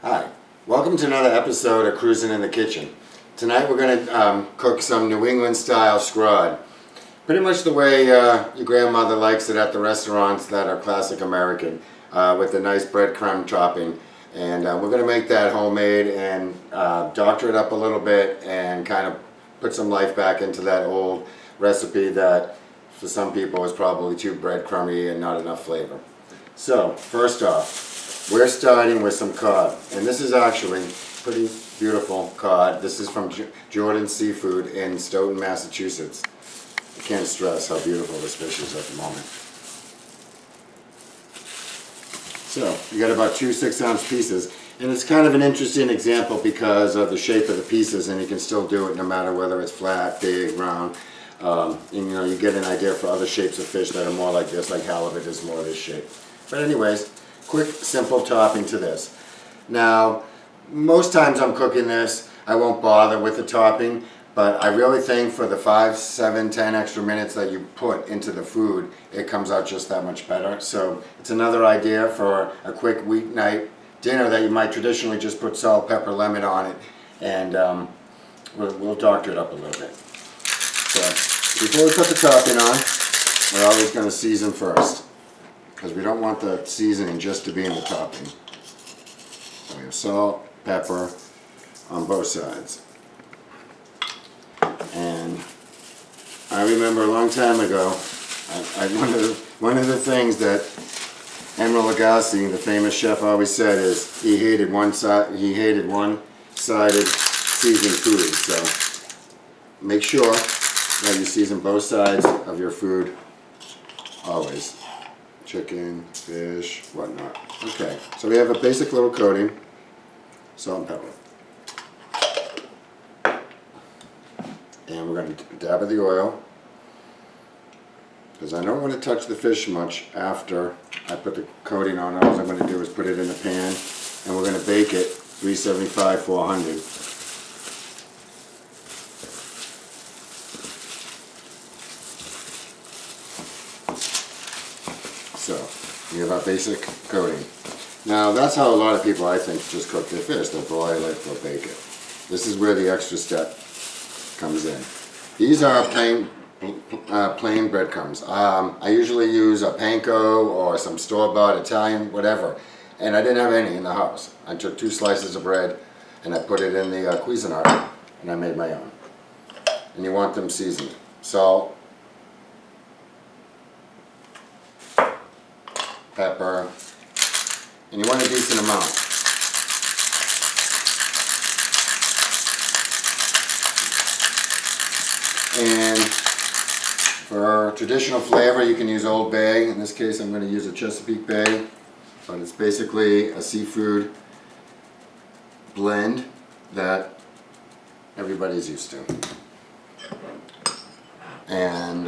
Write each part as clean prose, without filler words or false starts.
Hi, welcome to another episode of Cruising in the Kitchen. Tonight we're going to cook some New England style scrod. Pretty much the way your grandmother likes it at the restaurants that are classic American, with a nice breadcrumb topping. And we're going to make that homemade and doctor it up a little bit and kind of put some life back into that old recipe that for some people is probably too breadcrumby and not enough flavor. So first off, we're starting with some cod, and this is actually pretty beautiful cod. This is from Jordan Seafood in Stoughton, Massachusetts. I can't stress how beautiful this fish is at the moment. So you got about 2 6-ounce pieces, and it's kind of an interesting example because of the shape of the pieces, and you can still do it no matter whether it's flat, big, round. And, you get an idea for other shapes of fish that are more like this, like halibut is more this shape. But anyways, quick, simple topping to this. Now, most times I'm cooking this, I won't bother with the topping, but I really think for the 5, 7, 10 extra minutes that you put into the food, it comes out just that much better. So it's another idea for a quick weeknight dinner that you might traditionally just put salt, pepper, lemon on it, and we'll doctor it up a little bit. So before we put the topping on, we're always going to season first, because we don't want the seasoning just to be in the topping. So we have salt, pepper on both sides. And I remember a long time ago, one of the things that Emeril Lagasse, the famous chef, always said is he hated one-sided seasoned food. So make sure that you season both sides of your food always. Chicken, fish, whatnot. Okay, so we have a basic little coating, salt and pepper. And we're going to dab of the oil, because I don't want to touch the fish much after I put the coating on. All I'm going to do is put it in the pan, and we're going to bake it 375, 400. So, we have our basic coating. Now, that's how a lot of people, I think, just cook their fish. They'll broil it, they'll bake it. This is where the extra step comes in. These are plain breadcrumbs. I usually use a panko or some store-bought Italian, whatever. And I didn't have any in the house. I took 2 slices of bread and I put it in the Cuisinart, and I made my own. And you want them seasoned. Salt, pepper, and you want a decent amount. And for traditional flavor, you can use Old Bay. In this case, I'm going to use a Chesapeake Bay, but it's basically a seafood blend that everybody's used to. And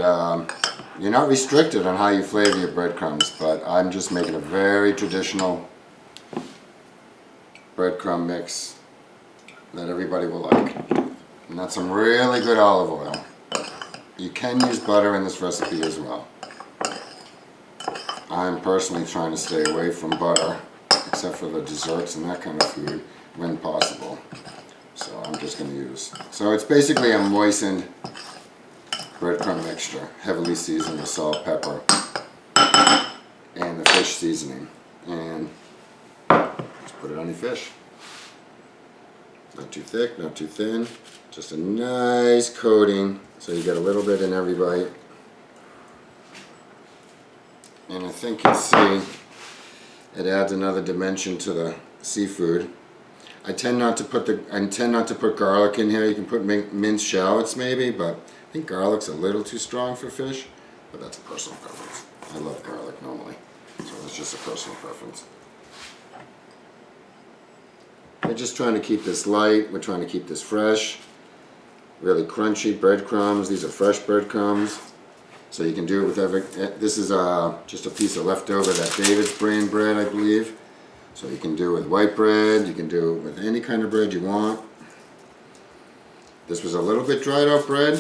you're not restricted on how you flavor your breadcrumbs, but I'm just making a very traditional breadcrumb mix that everybody will like. And that's some really good olive oil. You can use butter in this recipe as well. I'm personally trying to stay away from butter, except for the desserts and that kind of food, when possible. So I'm just going to use. So it's basically a moistened breadcrumb mixture, heavily seasoned with salt, pepper, and the fish seasoning. And just put it on your fish. Not too thick, not too thin. Just a nice coating, so you get a little bit in every bite. And I think you see it adds another dimension to the seafood. I tend not to put garlic in here. You can put minced shallots maybe, but I think garlic's a little too strong for fish, but that's a personal preference. I love garlic normally, so it's just a personal preference. We're just trying to keep this light. We're trying to keep this fresh. Really crunchy breadcrumbs. These are fresh breadcrumbs, so you can do it with every. This is just a piece of leftover that David's brand bread, I believe. So you can do it with white bread. You can do it with any kind of bread you want. This was a little bit dried out bread,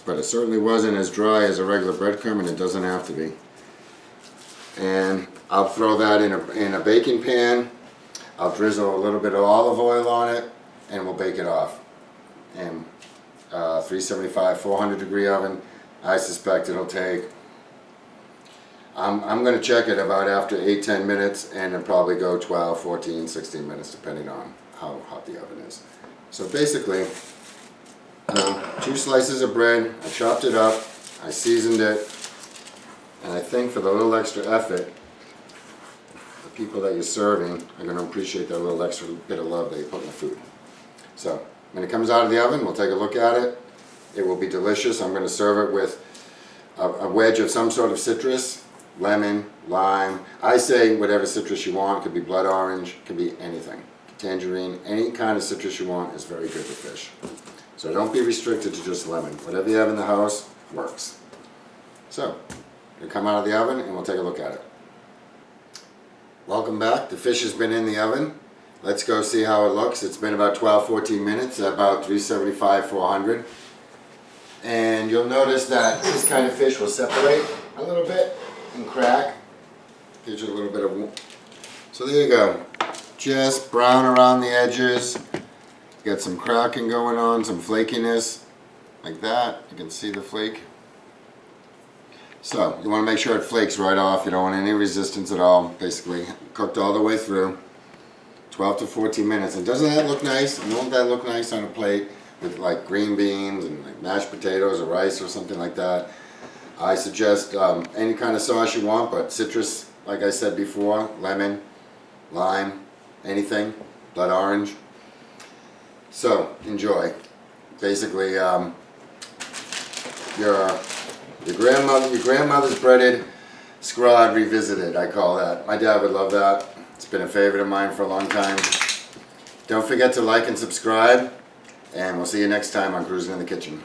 but it certainly wasn't as dry as a regular breadcrumb, and it doesn't have to be. And I'll throw that in a baking pan. I'll drizzle a little bit of olive oil on it, and we'll bake it off. And 375, 400 degree oven. I suspect it'll take, I'm going to check it about after 8-10 minutes, and it'll probably go 12, 14, 16 minutes depending on how hot the oven is. So basically, 2 slices of bread, I chopped it up, I seasoned it, and I think for the little extra effort, the people that you're serving are going to appreciate that little extra bit of love that you put in the food. So when it comes out of the oven, we'll take a look at it. It will be delicious. I'm going to serve it with a wedge of some sort of citrus, lemon, lime. I say whatever citrus you want. It could be blood orange, it could be anything. Tangerine, any kind of citrus you want is very good with fish. So don't be restricted to just lemon. Whatever you have in the house works. So, it'll come out of the oven and we'll take a look at it. Welcome back. The fish has been in the oven. Let's go see how it looks. It's been about 12-14 minutes at about 375-400. And you'll notice that this kind of fish will separate a little bit and crack. Gives you a little bit of... So there you go. Just brown around the edges. Got some cracking going on, some flakiness. Like that. You can see the flake. So you want to make sure it flakes right off. You don't want any resistance at all. Basically cooked all the way through. 12 to 14 minutes. And doesn't that look nice? And won't that look nice on a plate with like green beans and like mashed potatoes or rice or something like that? I suggest any kind of sauce you want, but citrus, like I said before, lemon, lime, anything, blood orange. So enjoy. Basically, your grandmother's breaded Scrod revisited, I call that. My dad would love that. It's been a favorite of mine for a long time. Don't forget to like and subscribe, and we'll see you next time on Cruising in the Kitchen.